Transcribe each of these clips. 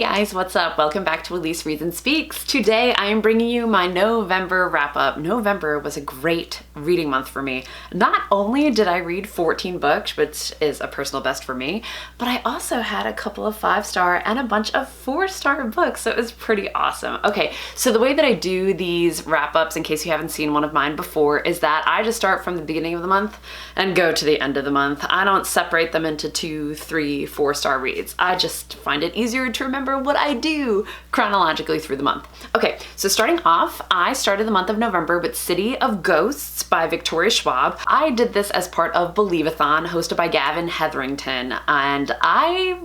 guys, what's up? Welcome back to Elise Reads and Speaks. Today I am bringing you my November wrap-up. November was a great reading month for me. Not only did I read 14 books, which is a personal best for me, but I also had a couple of 5-star and a bunch of 4-star books, so it was pretty awesome. Okay, so the way that I do these wrap-ups, in case you haven't seen one of mine before, is that I just start from the beginning of the month and go to the end of the month. I don't separate them into 2, 3, 4-star reads. I just find it easier to remember what I do chronologically through the month. Okay, so starting off, I started the month of November with City of Ghosts by Victoria Schwab. I did this as part of Believe-a-thon hosted by Gavin Hetherington, and I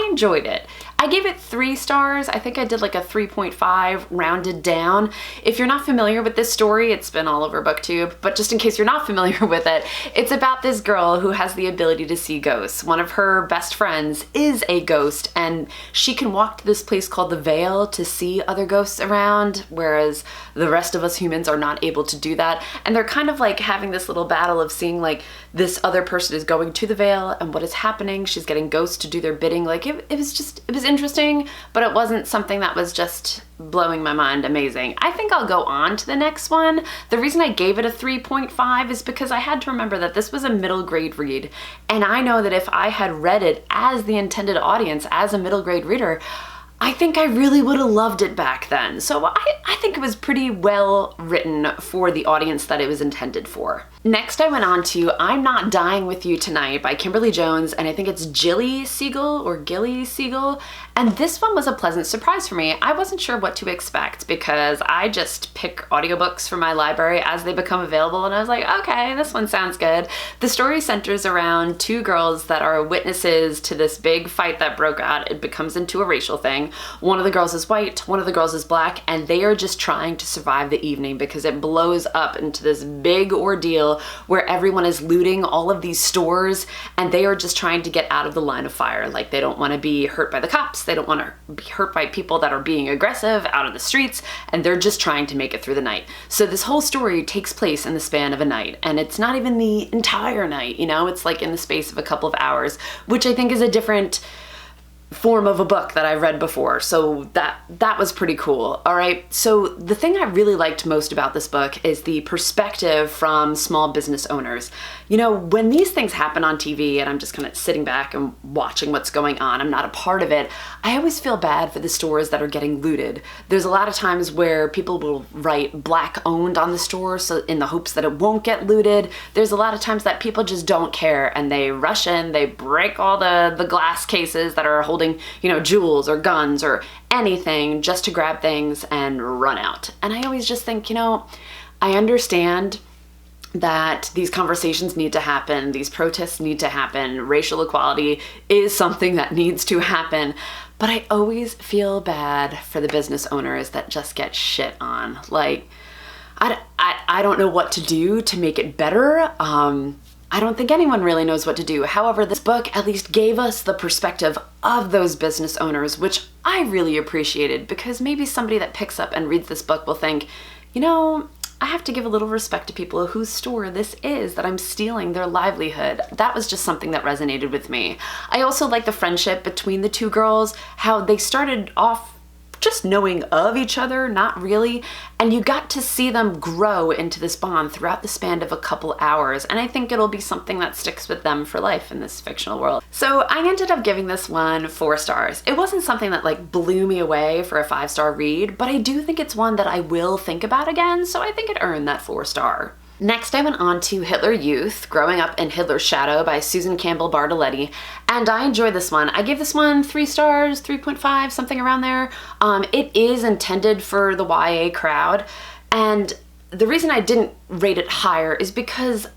enjoyed it. I gave it 3 stars. I think I did like a 3.5 rounded down. If you're not familiar with this story, it's been all over BookTube, but just in case you're not familiar with it, it's about this girl who has the ability to see ghosts. One of her best friends is a ghost, and she can walk to this place called the Vale to see other ghosts around, whereas the rest of us humans are not able to do that. And they're kind of like having this little battle of seeing like this other person is going to the Vale and what is happening. She's getting ghosts to do their bidding. Like it was interesting, but it wasn't something that was just blowing my mind amazing. I think I'll go on to the next one. The reason I gave it a 3.5 is because I had to remember that this was a middle grade read, and I know that if I had read it as the intended audience, as a middle grade reader, I think I really would have loved it back then. So I think it was pretty well written for the audience that it was intended for. Next I went on to I'm Not Dying With You Tonight by Kimberly Jones, and I think it's Gilly Siegel or Gilly Siegel. And this one was a pleasant surprise for me. I wasn't sure what to expect because I just pick audiobooks from my library as they become available, and I was like, okay, this one sounds good. The story centers around 2 girls that are witnesses to this big fight that broke out. It becomes into a racial thing. One of the girls is white, one of the girls is black, and they are just trying to survive the evening because it blows up into this big ordeal where everyone is looting all of these stores, and they are just trying to get out of the line of fire. Like, they don't want to be hurt by the cops, they don't want to be hurt by people that are being aggressive out of the streets, and they're just trying to make it through the night. So this whole story takes place in the span of a night, and it's not even the entire night, you know, it's like in the space of a couple of hours, which I think is a different form of a book that I've read before, so that was pretty cool. All right, so the thing I really liked most about this book is the perspective from small business owners. You know, when these things happen on TV and I'm just kind of sitting back and watching what's going on, I'm not a part of it, I always feel bad for the stores that are getting looted. There's a lot of times where people will write black owned on the store so in the hopes that it won't get looted. There's a lot of times that people just don't care and they rush in, they break all the glass cases that are holding, you know, jewels or guns or anything just to grab things and run out. And I always just think, you know, I understand that these conversations need to happen, these protests need to happen, racial equality is something that needs to happen, but I always feel bad for the business owners that just get shit on. Like, I don't know what to do to make it better. I don't think anyone really knows what to do. However, this book at least gave us the perspective of those business owners, which I really appreciated, because maybe somebody that picks up and reads this book will think, you know, I have to give a little respect to people whose store this is, that I'm stealing their livelihood. That was just something that resonated with me. I also like the friendship between the 2 girls, how they started off just knowing of each other, not really, and you got to see them grow into this bond throughout the span of a couple hours, and I think it'll be something that sticks with them for life in this fictional world. So I ended up giving this one 4 stars. It wasn't something that like blew me away for a 5-star read, but I do think it's one that I will think about again, so I think it earned that 4-star. Next, I went on to Hitler Youth, Growing Up in Hitler's Shadow by Susan Campbell Bartoletti, and I enjoyed this one. I gave this one 3 stars, 3.5, something around there. It is intended for the YA crowd, and the reason I didn't rate it higher is because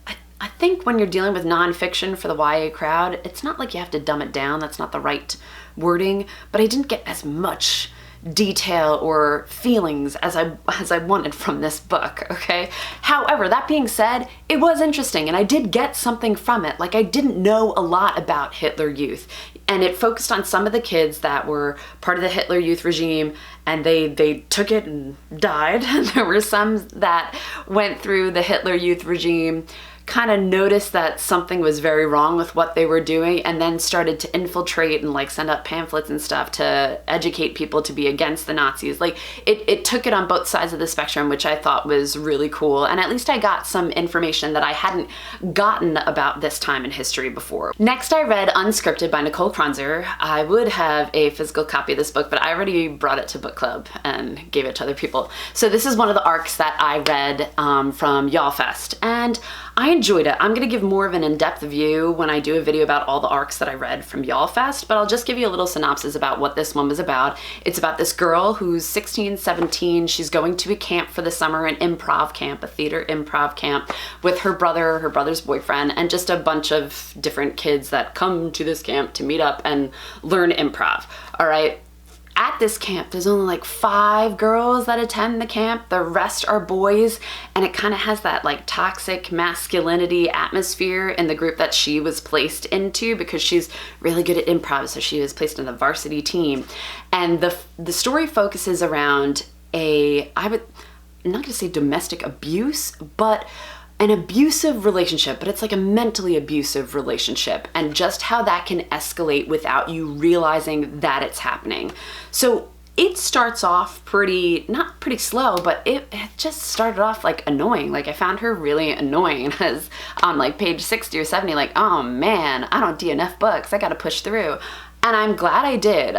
I think when you're dealing with nonfiction for the YA crowd, it's not like you have to dumb it down, that's not the right wording, but I didn't get as much detail or feelings as I wanted from this book, okay? However, that being said, it was interesting and I did get something from it. Like, I didn't know a lot about Hitler Youth, and it focused on some of the kids that were part of the Hitler Youth regime, and they took it and died. And there were some that went through the Hitler Youth regime kind of noticed that something was very wrong with what they were doing, and then started to infiltrate and like send out pamphlets and stuff to educate people to be against the Nazis. Like it took it on both sides of the spectrum, which I thought was really cool. And at least I got some information that I hadn't gotten about this time in history before. Next, I read Unscripted by Nicole Kronzer. I would have a physical copy of this book, but I already brought it to book club and gave it to other people. So this is one of the arcs that I read from Y'all Fest, and I enjoyed it. I'm gonna give more of an in-depth view when I do a video about all the arcs that I read from Y'all Fest, but I'll just give you a little synopsis about what this one was about. It's about this girl who's 16, 17. She's going to a camp for the summer, an improv camp, a theater improv camp, with her brother, her brother's boyfriend, and just a bunch of different kids that come to this camp to meet up and learn improv. All right. At this camp, there's only like 5 girls that attend the camp. The rest are boys, and it kind of has that like toxic masculinity atmosphere in the group that she was placed into, because she's really good at improv, so she was placed in the varsity team. And the story focuses around I'm not gonna say domestic abuse, but an abusive relationship, but it's like a mentally abusive relationship, and just how that can escalate without you realizing that it's happening. So it starts off not pretty slow, but it just started off like annoying. Like I found her really annoying, and I was on like page 60 or 70, like, oh man, I don't DNF books, I gotta push through. And I'm glad I did.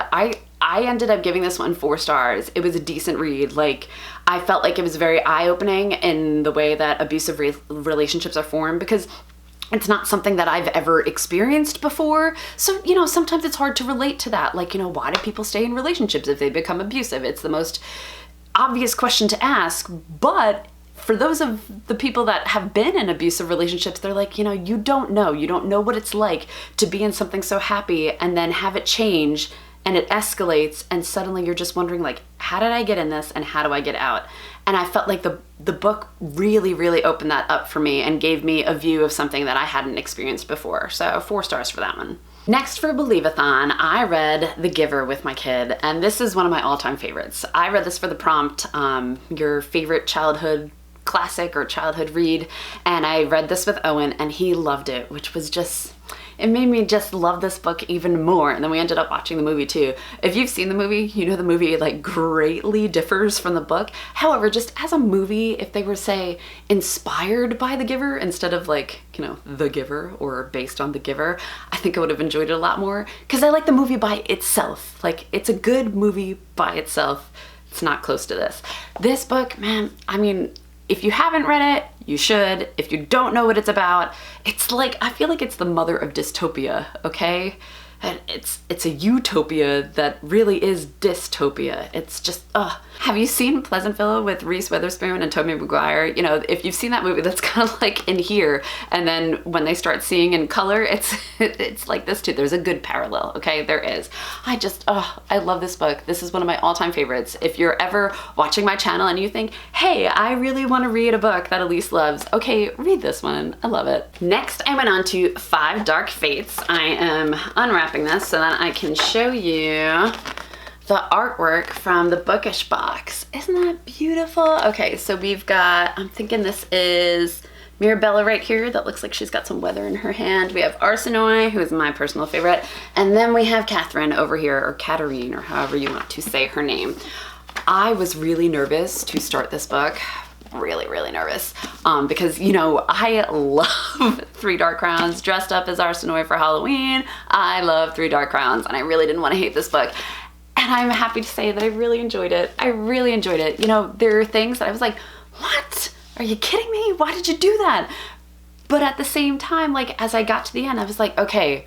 I ended up giving this one 4 stars. It was a decent read. Like, I felt like it was very eye-opening in the way that abusive relationships are formed, because it's not something that I've ever experienced before. So, you know, sometimes it's hard to relate to that. Like, you know, why do people stay in relationships if they become abusive? It's the most obvious question to ask, but for those of the people that have been in abusive relationships, they're like, you know, you don't know what it's like to be in something so happy and then have it change, and it escalates, and suddenly you're just wondering, like, how did I get in this and how do I get out? And I felt like the book really, really opened that up for me and gave me a view of something that I hadn't experienced before. So 4 stars for that one. Next, for Believe-a-thon, I read The Giver with my kid, and this is one of my all-time favorites. I read this for the prompt, your favorite childhood classic or childhood read, and I read this with Owen, and he loved it, which was just, it made me just love this book even more. And then we ended up watching the movie too. If you've seen the movie, you know the movie like greatly differs from the book. However, just as a movie, if they were, say, inspired by The Giver instead of like, you know, The Giver or based on The Giver, I think I would have enjoyed it a lot more, because I like the movie by itself. Like, it's a good movie by itself. It's not close to this. This book, man, I mean, if you haven't read it, you should. If you don't know what it's about, it's like, I feel like it's the mother of dystopia, okay? And it's a utopia that really is dystopia. It's just, ugh. Have you seen Pleasantville with Reese Witherspoon and Tobey Maguire? You know, if you've seen that movie, that's kind of like in here. And then when they start seeing in color, it's like this too. There's a good parallel, okay? There is. I love this book. This is one of my all-time favorites. If you're ever watching my channel and you think, hey, I really want to read a book that Elise loves, okay, read this one. I love it. Next, I went on to 5 Dark Fates. I am unwrapping this so that I can show you the artwork from the bookish box. Isn't that beautiful? Okay, so we've got, I'm thinking this is Mirabella right here. That looks like she's got some weather in her hand. We have Arsinoe, who is my personal favorite. And then we have Catherine over here, or Katarine, or however you want to say her name. I was really nervous to start this book. Really, really nervous. Because, you know, I love 3 Dark Crowns, dressed up as Arsinoe for Halloween. I love 3 Dark Crowns, and I really didn't want to hate this book. And I'm happy to say that I really enjoyed it. I really enjoyed it. You know, there are things that I was like, what? Are you kidding me? Why did you do that? But at the same time, like, as I got to the end, I was like, okay,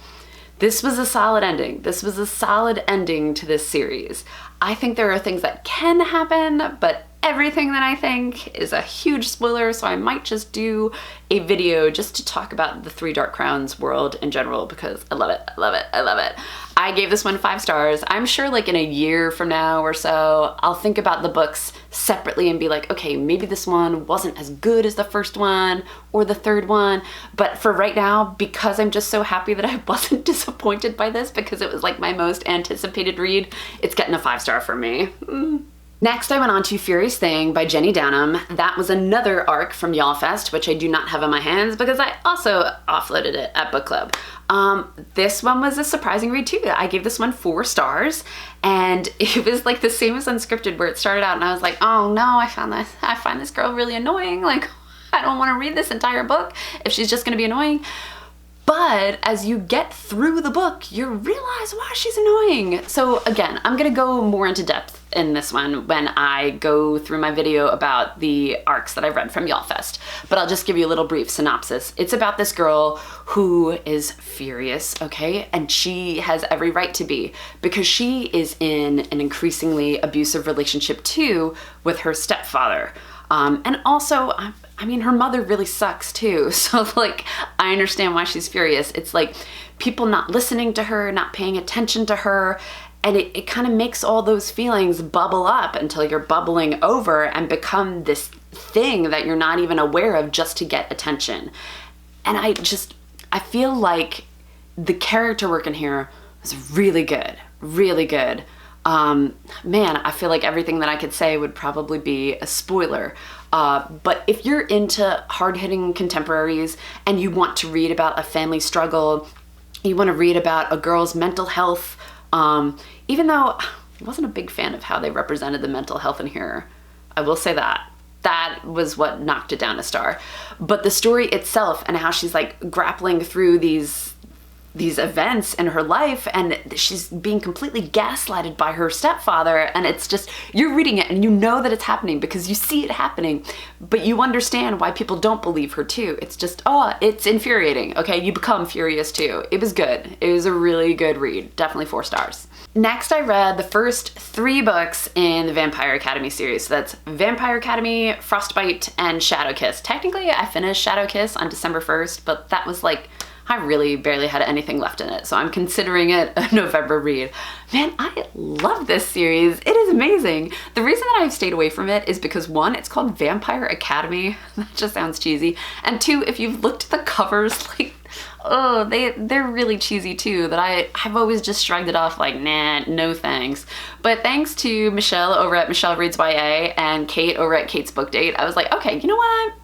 this was a solid ending. This was a solid ending to this series. I think there are things that can happen, but everything that I think is a huge spoiler, so I might just do a video just to talk about the 3 Dark Crowns world in general, because I love it, I love it, I love it. I gave this one 5 stars. I'm sure like in a year from now or so, I'll think about the books separately and be like, okay, maybe this one wasn't as good as the first one or the third one. But for right now, because I'm just so happy that I wasn't disappointed by this, because it was like my most anticipated read, it's getting a 5 star from me. Next, I went on to Furious Thing by Jenny Downham. That was another arc from Y'allfest, which I do not have in my hands because I also offloaded it at book club. This one was a surprising read too. I gave this one 4 stars, and it was like the same as Unscripted, where it started out and I was like, oh no, I find this girl really annoying. Like, I don't want to read this entire book if she's just going to be annoying. But as you get through the book, you realize why she's annoying. So again, I'm gonna go more into depth in this one when I go through my video about the arcs that I've read from Y'allfest. But I'll just give you a little brief synopsis. It's about this girl who is furious, okay? And she has every right to be, because she is in an increasingly abusive relationship too with her stepfather. And also, I mean, her mother really sucks too. So like, I understand why she's furious. It's like people not listening to her, not paying attention to her. And it kind of makes all those feelings bubble up until you're bubbling over and become this thing that you're not even aware of just to get attention. And I feel like the character work in here was really good, really good. Man, I feel like everything that I could say would probably be a spoiler. But if you're into hard-hitting contemporaries and you want to read about a family struggle, you want to read about a girl's mental health, even though I wasn't a big fan of how they represented the mental health in here, I will say that. That was what knocked it down a star. But the story itself and how she's like grappling through these events in her life, and she's being completely gaslighted by her stepfather, and it's just, you're reading it and you know that it's happening because you see it happening, but you understand why people don't believe her too. It's just, oh, it's infuriating. Okay, you become furious too. It was good. It was a really good read. Definitely 4 stars. Next, I read the first 3 books in the Vampire Academy series. So that's Vampire Academy, Frostbite, and Shadow Kiss. Technically, I finished Shadow Kiss on December 1st, but that was like, I really barely had anything left in it, so I'm considering it a November read. Man, I love this series. It is amazing. The reason that I've stayed away from it is because 1, it's called Vampire Academy. That just sounds cheesy. And 2, if you've looked at the covers, like, oh, they're really cheesy too, that I've always just shrugged it off like, nah, no thanks. But thanks to Michelle over at Michelle Reads YA and Kate over at Kate's Book Date, I was like, okay, you know what?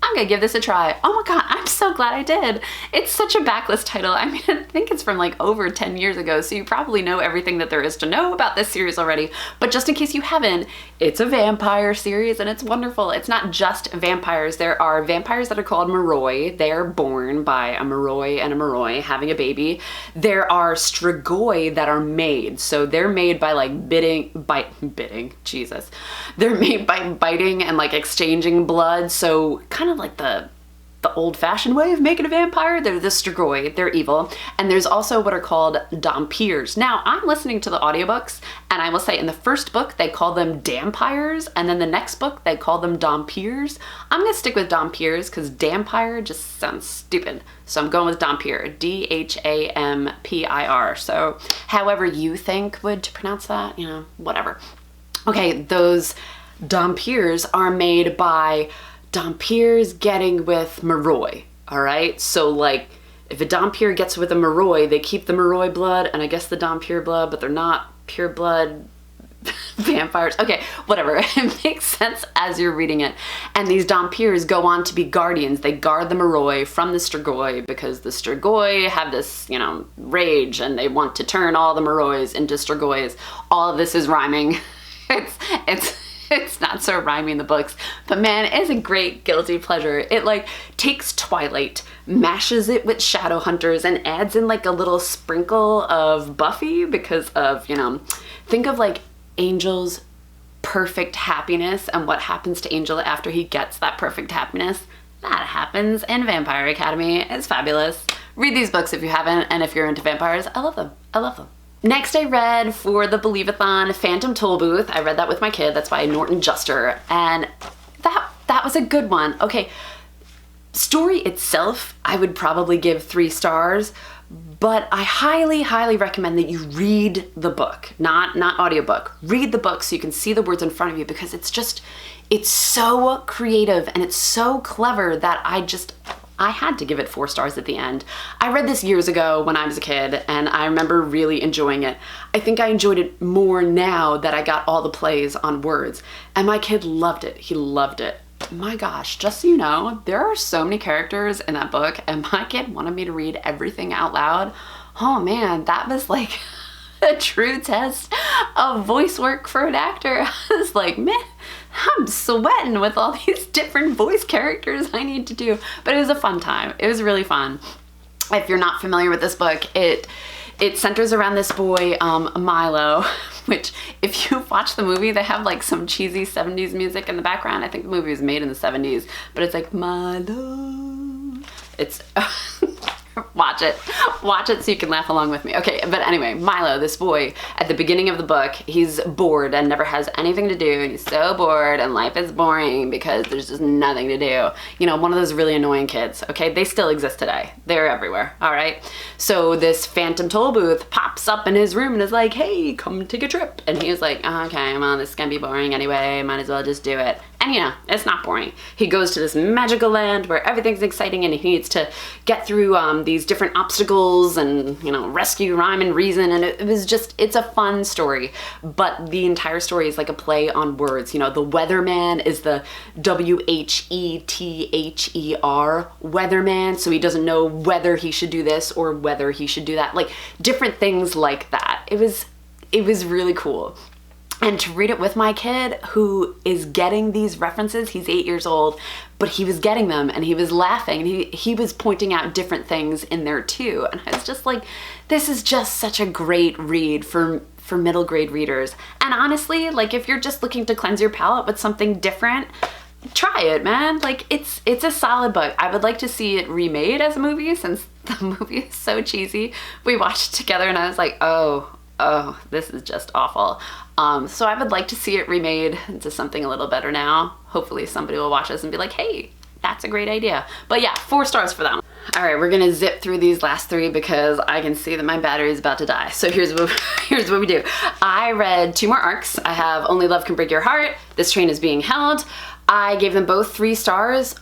I'm gonna give this a try. Oh my god, I'm so glad I did. It's such a backlist title. I mean, I think it's from like over 10 years ago, so you probably know everything that there is to know about this series already. But just in case you haven't, it's a vampire series and it's wonderful. It's not just vampires. There are vampires that are called Moroi. They are born by a Moroi and a Moroi having a baby. There are Strigoi that are made. So they're made by like biting, Jesus. They're made by biting and like exchanging blood. So kind of like the old-fashioned way of making a vampire. They're the Strigoi, they're evil. And there's also what are called Dompiers. Now, I'm listening to the audiobooks, and I will say in the first book, they call them Dampires, and then the next book, they call them Dompiers. I'm gonna stick with Dompiers because Dampire just sounds stupid. So I'm going with Dompier, D-H-A-M-P-I-R. So however you think would to pronounce that, you know, whatever. Okay, those Dompiers are made by Dompiers getting with Moroi, all right? So like, if a Dompier gets with a Moroi, they keep the Moroi blood and I guess the Dompier blood, but they're not pure blood vampires. Okay, whatever. It makes sense as you're reading it. And these Dompiers go on to be guardians. They guard the Moroi from the Strigoi because the Strigoi have this, you know, rage and they want to turn all the Morois into Strigois. All of this is rhyming. It's not so rhyming in the books, but man, it's a great guilty pleasure. It like takes Twilight, mashes it with Shadowhunters, and adds in like a little sprinkle of Buffy because of, you know, think of like Angel's perfect happiness and what happens to Angel after he gets that perfect happiness. That happens in Vampire Academy. It's fabulous. Read these books if you haven't, and if you're into vampires, I love them. I love them. Next, I read for the Believe-a-thon Phantom Tollbooth. I read that with my kid. That's by Norton Juster, and that was a good one. Okay, story itself, I would probably give 3 stars, but I highly, highly recommend that you read the book, not audiobook. Read the book so you can see the words in front of you because it's so creative and it's so clever that I had to give it 4 stars at the end. I read this years ago when I was a kid, and I remember really enjoying it. I think I enjoyed it more now that I got all the plays on words, and my kid loved it. He loved it. My gosh, just so you know, there are so many characters in that book, and my kid wanted me to read everything out loud. Oh man, that was like a true test of voice work for an actor. I was like, man, I'm sweating with all these different voice characters I need to do. But it was a fun time. It was really fun. If you're not familiar with this book, it centers around this boy, Milo, which if you watch the movie, they have like some cheesy 70s music in the background. I think the movie was made in the 70s, but it's like Milo. It's watch it so you can laugh along with me. Okay, but anyway, Milo, this boy, at the beginning of the book, he's bored and never has anything to do, and he's so bored and life is boring because there's just nothing to do. You know, one of those really annoying kids, okay? They still exist today. They're everywhere, all right? So this phantom toll booth pops up in his room and is like, hey, come take a trip. And he was like, okay, well, this is gonna be boring anyway, might as well just do it. And you know, it's not boring. He goes to this magical land where everything's exciting and he needs to get through these different obstacles and, you know, rescue rhyme and reason. And it was just, it's a fun story. But the entire story is like a play on words. You know, the weatherman is the W-H-E-T-H-E-R, weatherman. So he doesn't know whether he should do this or whether he should do that. Like different things like that. It was really cool. And to read it with my kid who is getting these references, he's 8 years old, but he was getting them and he was laughing and he was pointing out different things in there too. And I was just like, this is just such a great read for middle grade readers. And honestly, like if you're just looking to cleanse your palate with something different, try it, man. Like it's a solid book. I would like to see it remade as a movie since the movie is so cheesy. We watched it together and I was like, oh, this is just awful. So I would like to see it remade into something a little better now. Hopefully somebody will watch this and be like, hey, that's a great idea. But yeah, 4 stars for them. All right, we're gonna zip through these last 3 because I can see that my battery is about to die. So here's what we do. I read 2 more arcs. I have Only Love Can Break Your Heart, This Train Is Being Held. I gave them both 3 stars.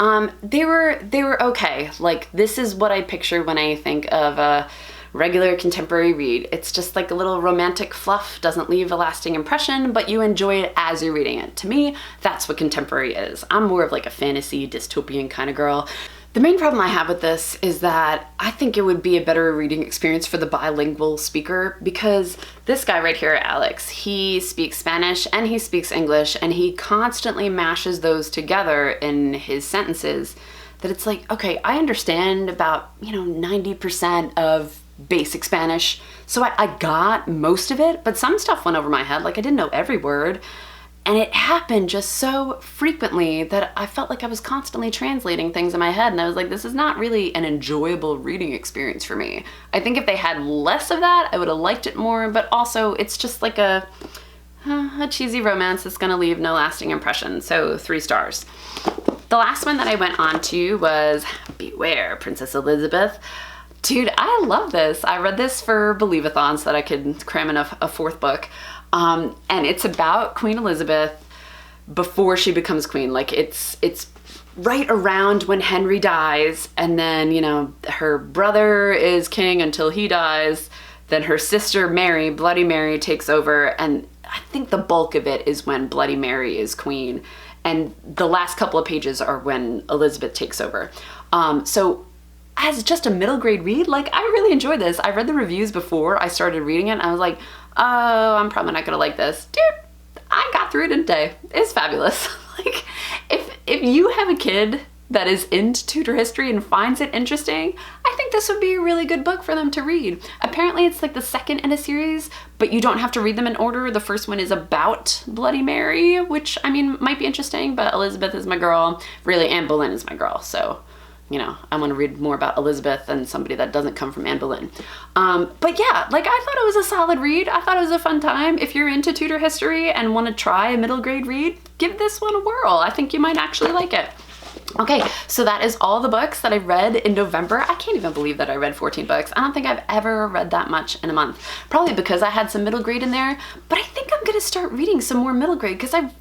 They were okay. Like this is what I picture when I think of a regular contemporary read. It's just like a little romantic fluff, doesn't leave a lasting impression, but you enjoy it as you're reading it. To me, that's what contemporary is. I'm more of like a fantasy, dystopian kind of girl. The main problem I have with this is that I think it would be a better reading experience for the bilingual speaker because this guy right here, Alex, he speaks Spanish and he speaks English and he constantly mashes those together in his sentences that it's like, okay, I understand about, you know, 90% of basic Spanish, so I got most of it, but some stuff went over my head, like I didn't know every word, and it happened just so frequently that I felt like I was constantly translating things in my head, and I was like, this is not really an enjoyable reading experience for me. I think if they had less of that, I would have liked it more, but also it's just like a cheesy romance that's gonna leave no lasting impression, so 3 stars. The last one that I went on to was Beware, Princess Elizabeth. Dude, I love this. I read this for Believe-a-thon so that I could cram in a 4th book. And it's about Queen Elizabeth before she becomes queen. Like it's right around when Henry dies, and then, you know, her brother is king until he dies. Then her sister Mary, Bloody Mary, takes over, and I think the bulk of it is when Bloody Mary is queen. And the last couple of pages are when Elizabeth takes over. So as just a middle grade read, like I really enjoyed this. I read the reviews before I started reading it and I was like, oh, I'm probably not gonna like this. Dude, I got through it in a day. It's fabulous. Like if you have a kid that is into Tudor history and finds it interesting, I think this would be a really good book for them to read. Apparently it's like the 2nd in a series, but you don't have to read them in order. The first one is about Bloody Mary, which I mean might be interesting, but Elizabeth is my girl. Really, Anne Boleyn is my girl, so you know, I want to read more about Elizabeth than somebody that doesn't come from Anne Boleyn. But yeah, like I thought it was a solid read. I thought it was a fun time. If you're into Tudor history and want to try a middle grade read, give this one a whirl. I think you might actually like it. Okay, so that is all the books that I read in November. I can't even believe that I read 14 books. I don't think I've ever read that much in a month. Probably because I had some middle grade in there, but I think I'm gonna start reading some more middle grade because I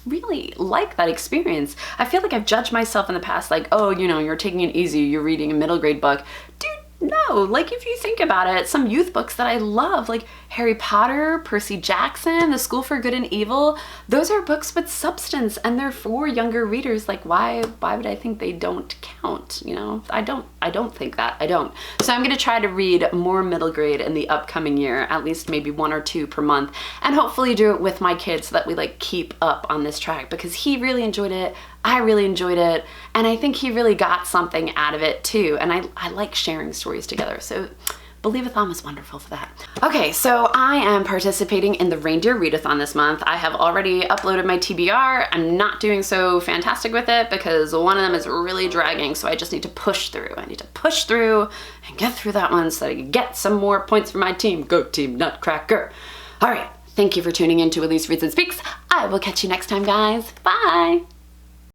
really like that experience. I feel like I've judged myself in the past, like, oh, you know, you're taking it easy, you're reading a middle grade book. Dude, no, like if you think about it, some youth books that I love, like Harry Potter, Percy Jackson, The School for Good and Evil, those are books with substance and they're for younger readers. Like why would I think they don't count? You know, I don't think that, I don't. So I'm gonna try to read more middle grade in the upcoming year, at least maybe 1 or 2 per month, and hopefully do it with my kids so that we like keep up on this track, because he really enjoyed it, I really enjoyed it, and I think he really got something out of it too. And I like sharing stories together. So Believe-a-thon was wonderful for that. Okay, so I am participating in the Reindeer Readathon this month. I have already uploaded my TBR. I'm not doing so fantastic with it because one of them is really dragging, so I just need to push through. I need to push through and get through that one so that I can get some more points for my team. Go Team Nutcracker. All right, thank you for tuning in to Elise Reads and Speaks. I will catch you next time, guys. Bye.